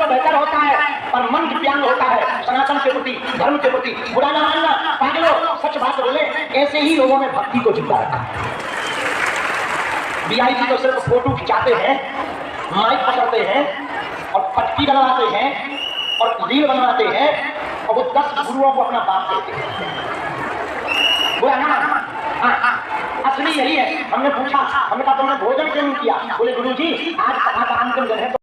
बेहतर होता है और मन दिव्यांग होता है सनातन के प्रति, धर्म के प्रति। बुरा ना मानना, पागलों, सच बात बोले। ऐसे ही लोगों में भक्ति को जिंदा रखा। वीआईपी तो सिर्फ फोटो खिंचाते हैं, माइक पकड़ते हैं और पट्टी बनवाते हैं और रील बनवाते हैं और वो 10 गुरुओं को अपना बाप देते हैं। बुरा ना मानना। असली यही है। हमने पूछा, हमने कहा तुमने भोजन क्यों नहीं किया? बोले गुरुजी आज सभा का अंतिम दिन है।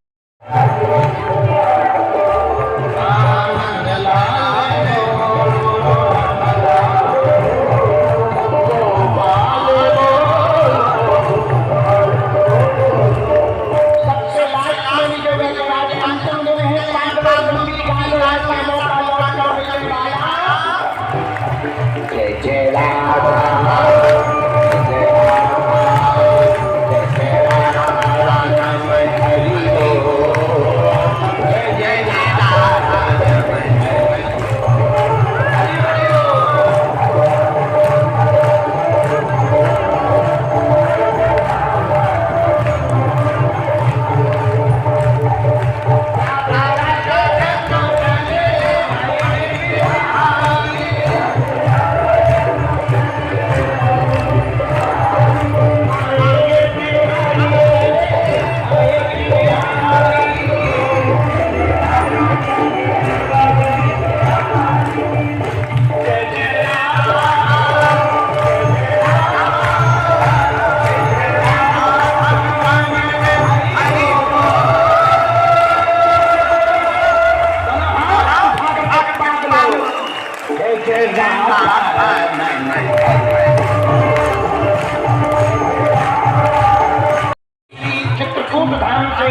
चित्रकूट धाम से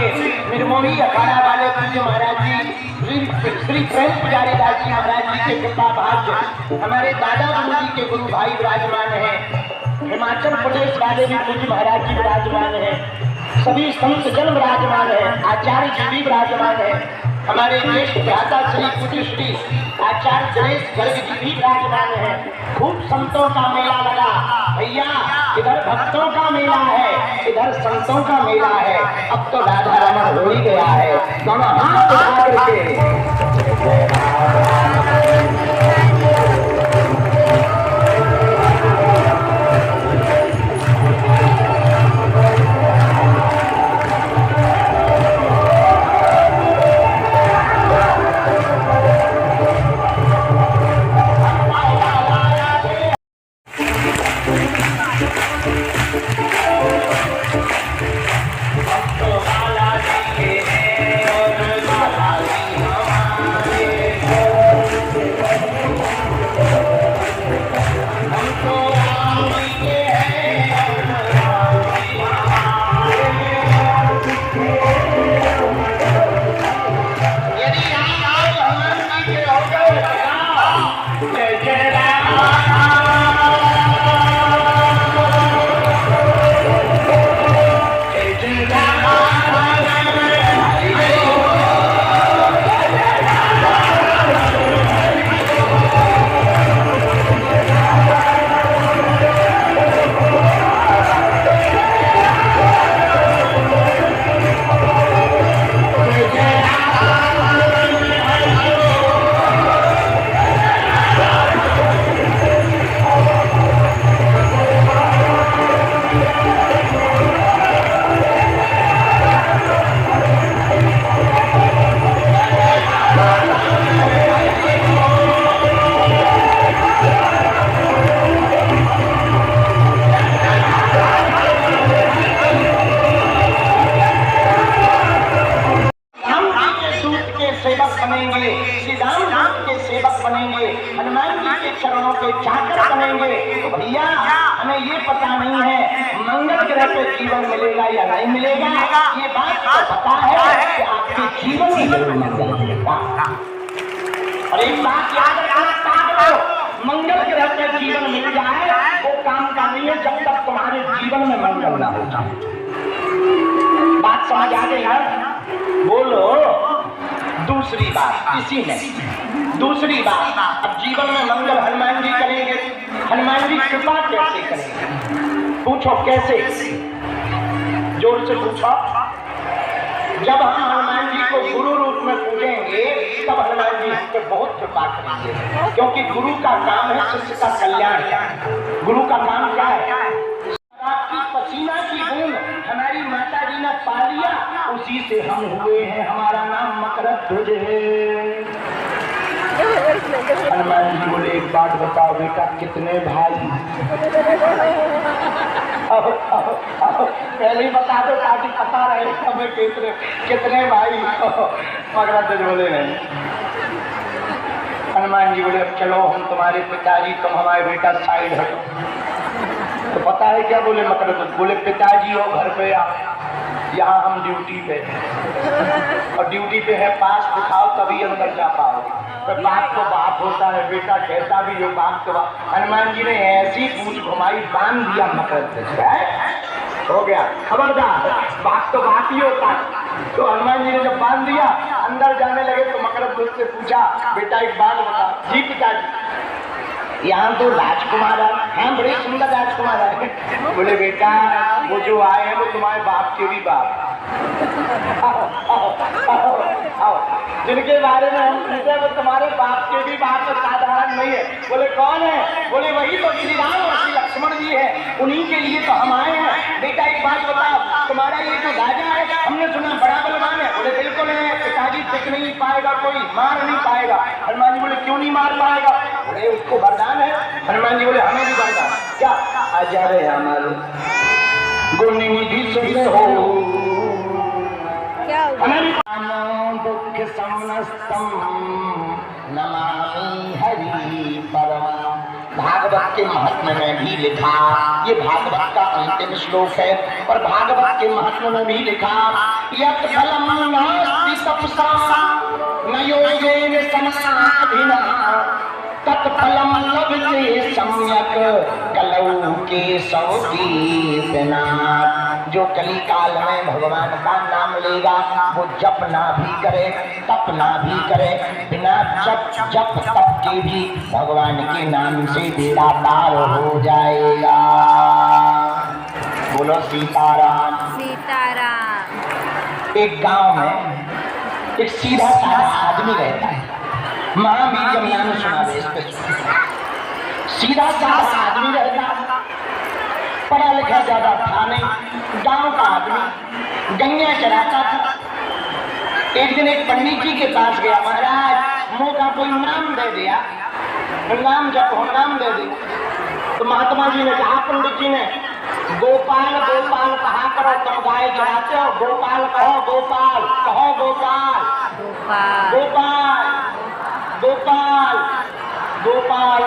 निर्मोही अखाड़ा वाले पूज्य महाराज जी श्री प्रेम पुजारी दास जी महाराज जी के कृपा भाग्य हमारे दादा गुरु जी के गुरु भाई विराजमान हैं। हिमाचल प्रदेश वाले भी पूज्य महाराज जी विराजमान हैं। सभी संत जन विराजमान हैं। आचार्य जी भी विराजमान हैं। हमारे देश भ्राता श्री पूज्य श्री आचार्य गणेश गर्ग जी भी विराजमान है। खूब संतों का मेला लगा भैया। इधर भक्तों का मेला है, इधर संतों का मेला है। अब तो राधा रमण हो ही गया है। दोनों हाथ उठा करके जीवन मिलेगा या नहीं मिलेगा, ये बात तो पता है कि आपके जीवन में जरूर मंगल मिलेगा। और एक बात याद रखना पागलो, मंगल ग्रह पे जीवन मिल जाए वो काम का नहीं है जब तक तुम्हारे जीवन में मंगल ना होता। बात समझ आ गई है? बोलो। दूसरी बात इसी में, दूसरी बात, अब जीवन में मंगल हनुमान जी करेंगे, हनुमान जी कृपा कैसे करेंगे? पूछो कैसे, जोर से पूछो। जब हम हनुमान जी को गुरु रूप में पूजेंगे तब हनुमान जी हम पे बहुत कृपा करेंगे, क्योंकि गुरु का काम है शिष्य का कल्याण। गुरु का काम क्या है? आपकी पसीना की बूंद हमारी माता जी ने पा लिया, उसी से हम हुए हैं, हमारा नाम मकरध्वज है। हनुमान जी बोले एक बात बताओ बेटा, कितने भाई? पहले ही बता दो ताकि पता रहे हमें कितने भाई। मकरध्वज बोले नहीं। हनुमान जी बोले अब चलो हम तुम्हारे पिताजी, तुम हमारे बेटा साइड हटो। तो पता है क्या बोले मकरध्वज? बोले पिताजी हो घर पे आओ, यहाँ हम ड्यूटी पे, और ड्यूटी पे है पास दिखाओ तभी अंदर जा पाओगे। तो बाप तो बाप होता है, बेटा कहता भी हो बाप तो बाप। हनुमान जी ने ऐसी पूछ घुमाई, बांध दिया मकरध्वज, हो गया खबरदार, बाप तो बाप ही होता है। तो हनुमान जी ने जब बांध दिया, अंदर जाने लगे तो मकरध्वज से पूछा बेटा एक बात बता। जी पिताजी, यहाँ तो राजकुमार है। हाँ बड़े सुंदर राजकुमार है। बोले बेटा वो जो आए हैं वो तुम्हारे बाप के भी बाप, आओ जिनके बारे में हम पूछे वो तुम्हारे बाप के भी बाप साधारण नहीं है। बोले कौन है? बोले वही तो श्री राम और श्री लक्ष्मण जी है, उन्हीं के लिए तो हम आए हैं। बेटा एक बात बताओ, तुम्हारा ये जो राजा है हमने सुना बड़ा बलवान है। बोले बिल्कुल है पिताजी, टिक नहीं पाएगा, कोई मार नहीं पाएगा। हनुमान जी बोले क्यों नहीं मार पाएगा? बोले उसको वरदान है। हनुमान जी बोले हमें भी वरदान क्या? अजर अमर गुण निधि सुन हो दुख समस्तम नमामि हरि परमा। भागवत के महत्व में भी लिखा, ये भागवत का अंतिम श्लोक है, और भागवत के महत्व में भी लिखा यत् फलम नास्ति तपसा न योगेन समाधिना तत्फलम लभते सम्यक कलौ के सौदीपना। जो कली काल में भगवान का नाम लेगा वो जप ना भी करे, तप ना भी करे, बिना जप तप के भी भगवान के नाम से बेड़ा पार हो जाएगा। बोलो सीताराम। सीताराम। एक गांव में एक सीधा साधा आदमी रहता है। महावीर जमुना में सुना दे इस पे। सीधा साधा आदमी रहता, पढ़ा लिखा ज्यादा था नहीं, गांव का आदमी, गन्या चराता था। एक दिन एक पंडित जी के पास गया, महाराज मुँह का कोई नाम दे दिया, नाम जब नाम दे दिया। तो महात्मा जी ने कहा पंडित जी ने, गोपाल गोपाल कहा करो, तुम गाय चराते हो, गोपाल कहो, गोपाल कहो, गोपाल गोपाल गोपाल गोपाल।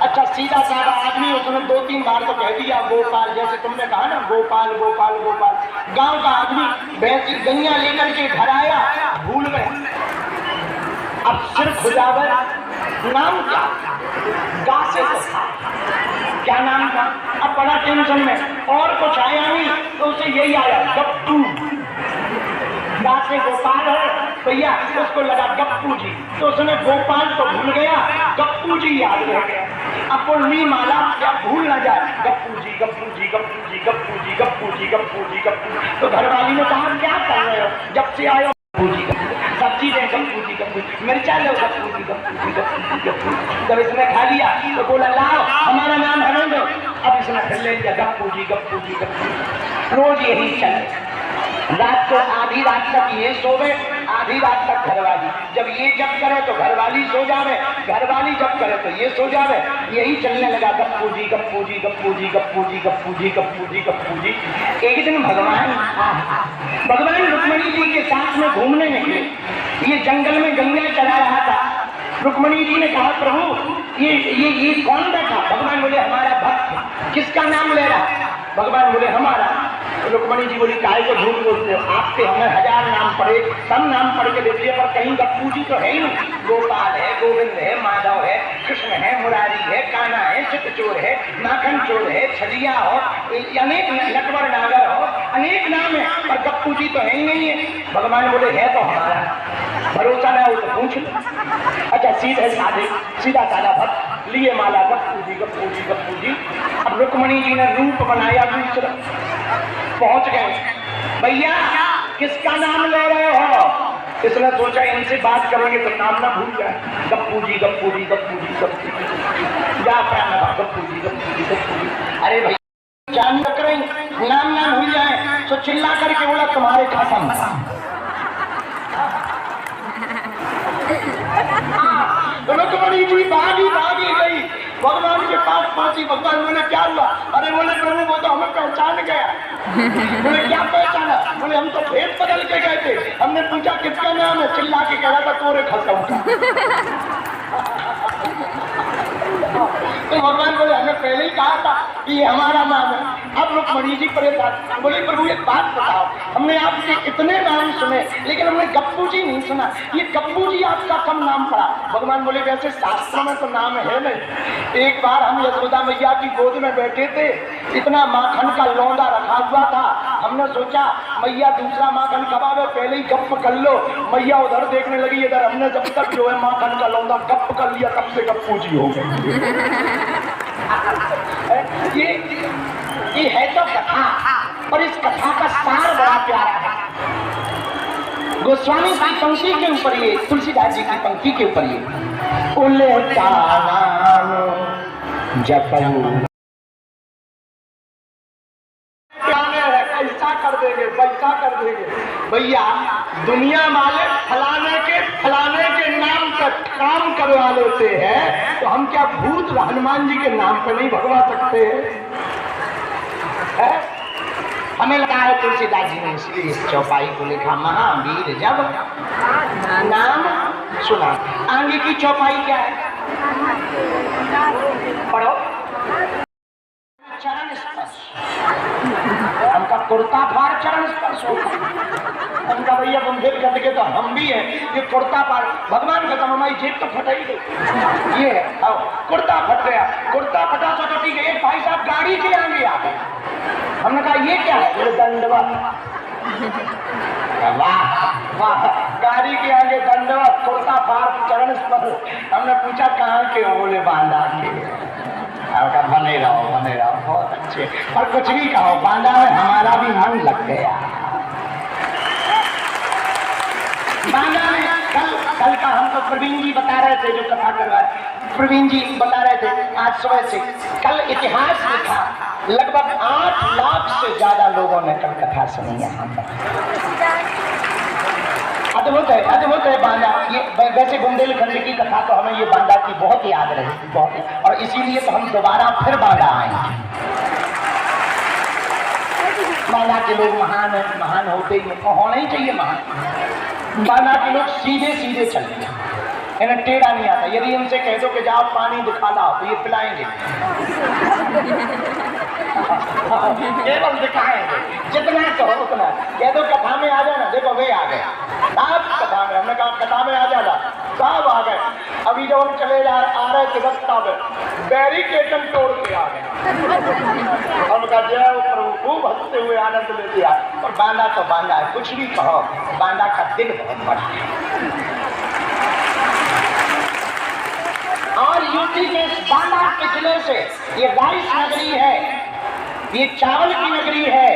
अच्छा सीधा साधा आदमी, उसने 2-3 बार तो कह दिया गोपाल, जैसे तुमने कहा ना गोपाल गोपाल गोपाल। गांव का आदमी भैंस की गैया लेकर के घर आया, भूल गया। अब सिर खुजावर नाम क्या? गा से क्या नाम था? अब बड़ा टेंशन में, और कुछ आया नहीं तो उसे यही आया गप्पू। गा से गोपाल है भैया, उसको लगा गप्पू जी, तो उसने गोपाल तो भूल गया, गप्पू जी याद रह गया। अब वो नी माला क्या भूल ना जाए, गप्पू जी गप्पू जी गप्पू जी गप्पू जी गप्पू जी गप्पू जी गप्पू। तो घरवाली ने कहा क्या कर रहे हो, जब से आयो गप्पू जी सब्जी दे, गप्पू जी गप्पू जी, मिर्चा लो, गप्पू जी गप्पू जी गप्पू जी गप्पू। जब इसने खा लिया तो बोला लाओ हमारा नाम हमें दो। अब इसने फिर ले लिया गप्पू जी गप्पू जी गप्पू। रोज यही चले, रात को आधी रात तक ये सोवे, आधी रात तक घरवाली। जब ये जब करे तो घरवाली सो जावे, घरवाली जब करे तो ये सो जावे। यही चलने लगा गप्पू जी गप्पू जी गप्पू जी गप्पू जी गप्पू जी गप्पू जी गप्पू जी। एक दिन भगवान रुक्मणी जी के साथ में घूमने निकले। ये जंगल में गंगा चला रहा था। रुक्मणी जी ने कहा प्रभु ये कौन बैठा? भगवान बोले हमारा भक्त। किसका नाम ले रहा? भगवान बोले हमारा। रुक्मणी जी बोली काहे को झूठ बोलते हो, आपके हमें 1000 नाम पड़े, सब नाम पढ़ के देख लिए, पर कहीं गप्पू जी तो है ही नहीं। गोपाल है, गोविंद है, माधव है, कृष्ण है, मुरारी है, कान्हा है, चित्तचोर है, माखन चोर है, छजिया हो, अनेक लटवर नागर हो, अनेक नाम है, पर गप्पू जी तो है ही नहीं है। भगवान बोले है तो हमारा, भरोसा ना हो तो पूछ लो। अच्छा सीधे साधे सीधा साधा भक्त लिए माला, गप्पू जी गप्पू जी गप्पू जी। अब रुक्मणी जी ने रूप बनाया दूसरा, पहुंच गए। भैया किसका नाम ले रहे हो? इसने सोचा इनसे बात करेंगे तो नाम ना भूल जाए। गप्पू जी गप्पू जी गप्पू जी गप्पू जी, जा प्राण गप्पू जी गप्पू जी गप्पू जी। अरे भैया जान न करें, नाम ना भूल जाए, तो चिल्ला करके बोला तुम्हारे खत्म। रुक्मणी जी भागी गई, भगवान के पास पहुंची। भगवान बोले क्या हुआ? अरे बोले प्रभु वो तो हमें पहचान गया। बोले क्या पहचाना? बोले हम तो भेद बदल के गए थे, हमने पूछा किसका नाम है, चिल्ला के कह रहा था तोरे खत्म का। तो भगवान बोले हमें पहले ही कहा था कि ये हमारा नाम है। अब रुक्मणी जी परेशान, बोले प्रभु एक बात बताओ, हमने आपके इतने नाम सुने लेकिन हमने गप्पू जी नहीं सुना, ये गप्पू जी आपका कम नाम पड़ा? भगवान बोले वैसे शास्त्रों में तो नाम है नहीं। एक बार हम यशोदा मैया की गोद में बैठे थे, इतना माखन का लौंदा रखा हुआ था, हमने सोचा मैया दूसरा माखन कबावे, पहले ही गप कर लो। मैया उधर देखने लगी, इधर हमने जब तक जो है माखन का लौंदा गप कर लिया, तब से गप्पू जी हो गए। ये है तो कथा, और इस कथा का सार बड़ा प्यारा है। गोस्वामी की पंक्ति के ऊपर ये, तुलसीदास जी की पंक्ति के ऊपर ये, उल्लेखा नाम जपू पैसा कर देंगे, पैसा कर देंगे। भैया दुनिया वाले फलाने के नाम पर काम करवा लेते हैं, तो हम क्या भूत हनुमान जी के नाम पर नहीं भगवा सकते हैं? हमें लगा है तुलसीदास जी ने इसलिए इस चौपाई को लिखा, महावीर जब नाम सुना। आगे की चौपाई क्या है? पढ़ो। चरण स्पर्श, हमका कुर्ता फाड़ चरण स्पर्श होगा। हमका भैया बुंदेल कर के तो हम भी हैं, ये कुर्ता फाड़ भगवान खत्म, हमारी जेब तो फट ही। ये आओ कुर्ता फट गया, कुर्ता फटा तो ठीक है। एक भाई साहब गाड़ी के आगे आ गए, हमने कहा ये क्या है? बोले दंडवत। वाह वाह, गाड़ी के आगे दंडवत, कुर्ता फाड़ चरण स्पर्श। हमने पूछा कहाँ के हो? बोले बांदा के। बने रहो बहुत अच्छे, पर कुछ भी कहो, बांदा में हमारा भी मन लग गया। बांदा में कल का हम तो प्रवीण जी बता रहे थे, जो कथा करवा रहे, प्रवीण जी बता रहे थे आज सुबह से। कल इतिहास लिखा, लगभग 8 लाख से ज्यादा लोगों ने कल कथा सुनी यहाँ पर। अद्भुत है बांदा। ये वैसे बुंदेलखंड की कथा तो हमें ये बांदा की बहुत याद रही, बहुत, और इसीलिए तो हम दोबारा फिर बांदा आएंगे। बांदा के लोग महान है, महान होते ही होना ही चाहिए महान। बांदा के लोग सीधे चलते हैं, इन्हें टेढ़ा नहीं आता। यदि इनसे कह दो कि जाओ पानी दिखा लाओ तो ये पिलाएंगे, केवल दिखाएंगे, जितना कहो उतना। कह दो कथा में आ जाना, देखो वे आ गए आप कथा में। हमने कहा कथा में आ जाना, साहब आ गए। अभी जब हम चले आ रहे थे रास्ता में, बैरिकेड तोड़ के आ गए। हम कहा जय प्रभु, खूब हंसते हुए आनंद ले लिया। और बांदा तो बांदा है, कुछ भी कहो, बांदा का दिल बहुत बड़ा है। और यूपी के बांदा के जिले से ये राइस नगरी है, ये चावल की नगरी है,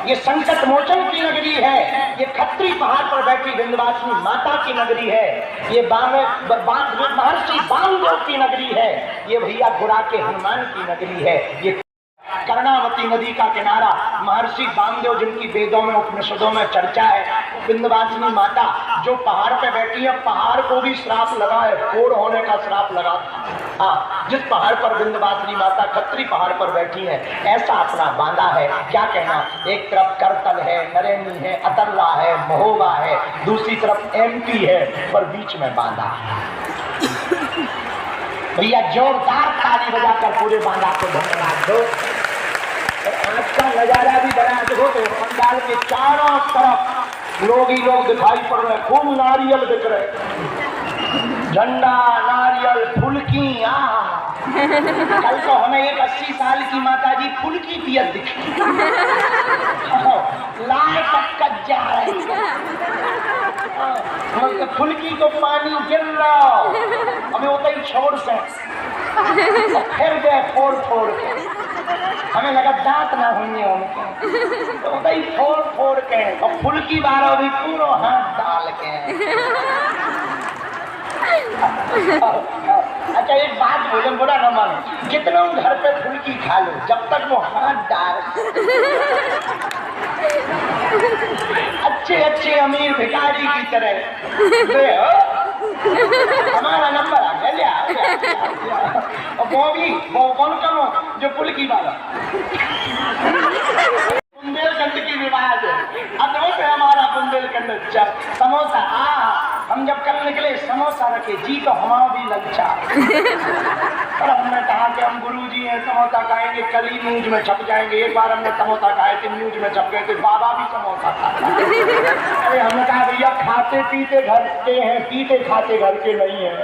ये संकट मोचन की नगरी है, ये खत्री पहाड़ पर बैठी विंध्यवासिनी माता की नगरी है, ये महर्षि वामदेव की नगरी है, ये भैया गुड़ा के हनुमान की नगरी है, ये कर्णावती नदी का किनारा महर्षि वामदेव जिनकी वेदों में उपनिषदों में चर्चा है, विंध्यवासिनी माता जो पहाड़ पे बैठी है, पहाड़ को भी श्राप लगा है, कोढ़ होने का श्राप लगा। हाँ, जिस पहाड़ पर विंध्यवासिनी माता खत्री पहाड़ पर बैठी है, ऐसा अपना बांदा है। क्या कहना, एक तरफ करतल है, नरेनी है, अतर्रा है, महोबा है, दूसरी तरफ MP है, पर बीच में बांदा है। भैया जोरदार ताली बजाकर पूरे बांदा को धन्यवाद दो। आज का नजारा भी बड़ा देखो तो पंडाल के चारों तरफ लोग ही लोग दिखाई पड़ रहे, खूब नारियल बिक रहे, झंडा, नारियल, फुल्की। कल तो हमें एक 80 साल की माताजी फुल्की पियत दिखी, लाए तक जा रहे, फुल्की को पानी गिर रहा, हमें होता ही छोड़ से फिर गए फोड़ फोड़ के, हमें लगा दांत ना होंगे उनके, तो होता ही फोड़ फोड़ के और फुल्की बारो भी पूरा हाथ डाल के। अच्छा एक बात बोले, बोला ना मानो, जितना घर पे फुल्की खा लो, जब तक वो हाथ डाल, अच्छे अच्छे अमीर भिखारी की तरह हमारा नंबर आ गया, और वो भी वो कौन करो जो फुल्की वाला बुंदेलखंड की रिवाज है। अब है हमारा बुंदेलखंड समोसा। हम जब कल निकले समोसा रखे जी तो हमारा भी ललचा, और हमने कहा कि हम गुरुजी हैं, समोसा खाएंगे, कल ही न्यूज में छप जाएंगे। एक बार हमने समोसा खाए थे, न्यूज में छप गए थे, बाबा भी समोसा खाता। अरे हमने कहा भैया खाते पीते घर के हैं, पीते खाते घर के नहीं है,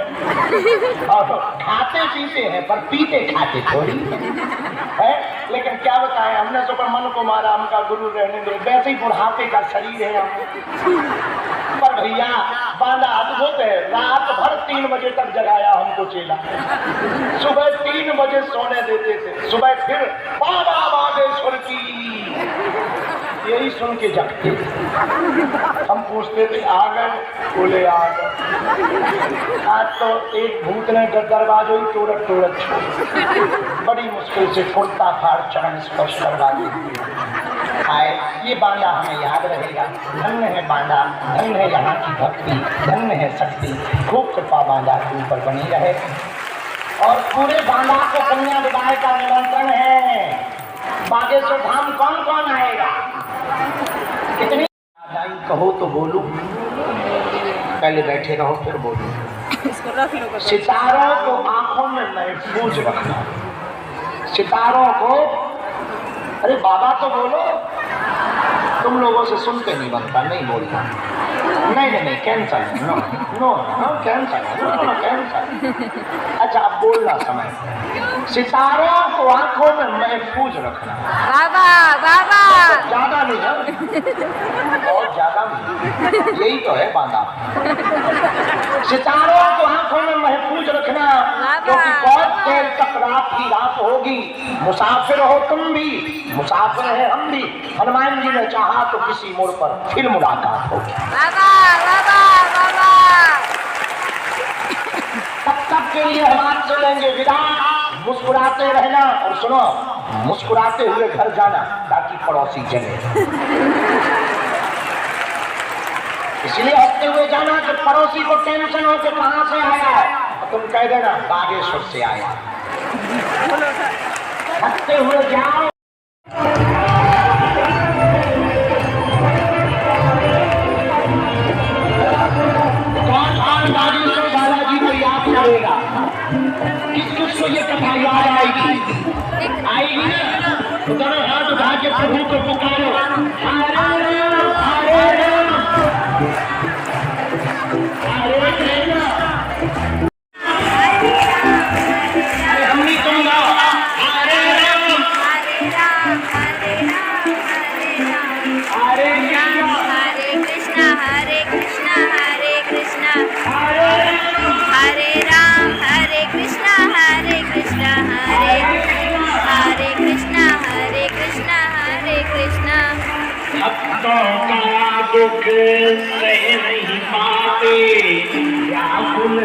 और खाते पीते हैं पर पीते खाते थोड़ी है। लेकिन क्या बताएं, हमने तो पर मन को मारा, हमका गुरु रहने दो, वैसे ही बुढ़ापे का शरीर है हम। पर भैया बांधा अद्भुत है, रात भर 3 बजे तक जगाया हमको चेला, सुबह 3 बजे सोने देते थे, सुबह फिर बाबा बागेश्वर की यही सुन के जगते। हम पूछते थे आ गए, बोले आ गए। आज तो एक भूत ने दरवाजों ही तोड़क तोड़क छोड़, बड़ी मुश्किल से फुर्ता फाड़ चरण स्पर्श करवा दी आए। ये बांधा हमें याद रहेगा। धन्य है बांधा, धन्य है यहाँ की भक्ति, धन्य है शक्ति। खूब कृपा बांधा के ऊपर बनी रहे। और पूरे बांधा को कन्या विवाह का निमंत्रण है। बागेश्वर धाम कौन कौन आएगा, कितनी कहो तो बोलूं, पहले बैठे रहो फिर बोलूं। सितारों को आंखों में महफूज रखना, सितारों को, अरे बाबा तो बोलो, तुम लोगों से सुन के नहीं बनता, नहीं बोलना, नहीं cancel, no no no cancel, no cancel. अच्छा अब बोलना समय, सितारों को आंखों में महफूज रखना। बाबा बाबा ज्यादा नहीं है, बहुत ज्यादा नहीं, यही तो है बांधा। सितारों को आंखों में महफूज रखना, क्योंकि बहुत देर तक रात ही रात होगी। मुसाफिर हो तुम भी, मुसाफिर है हम भी। हनुमान जी ने चाहा तो किसी मोड़ पर फिर मुलाकात होगी। बाबा बाबा बाबा तब के लिए हम आपसे लेंगे विदा। मुस्कुराते रहना, और सुनो, मुस्कुराते हुए घर जाना ताकि पड़ोसी जले। इसलिए हंसते हुए जाना कि पड़ोसी को टेंशन हो कि कहां से आया है, और तुम कह देना बागेश्वर से आया। हंसते हुए जाओ। बागेश्वर बालाजी को याद करेगा, किस किस को ये कथा याद आएगी ना, तो दोनों हाथ उठा के प्रभु को पुकारो, हरे राम हरे राम हरे कृष्ण। हमनी तुम गाओ, हरे राम हरे राम हरे राम हरे राम हरे कृष्ण हरे कृष्ण हरे कृष्ण हरे राम हरे कृष्ण हरे कृष्ण हरे कृष्ण हरे कृष्ण हरे कृष्ण। भक्तों का दुख सह नहीं पाते, व्याकुल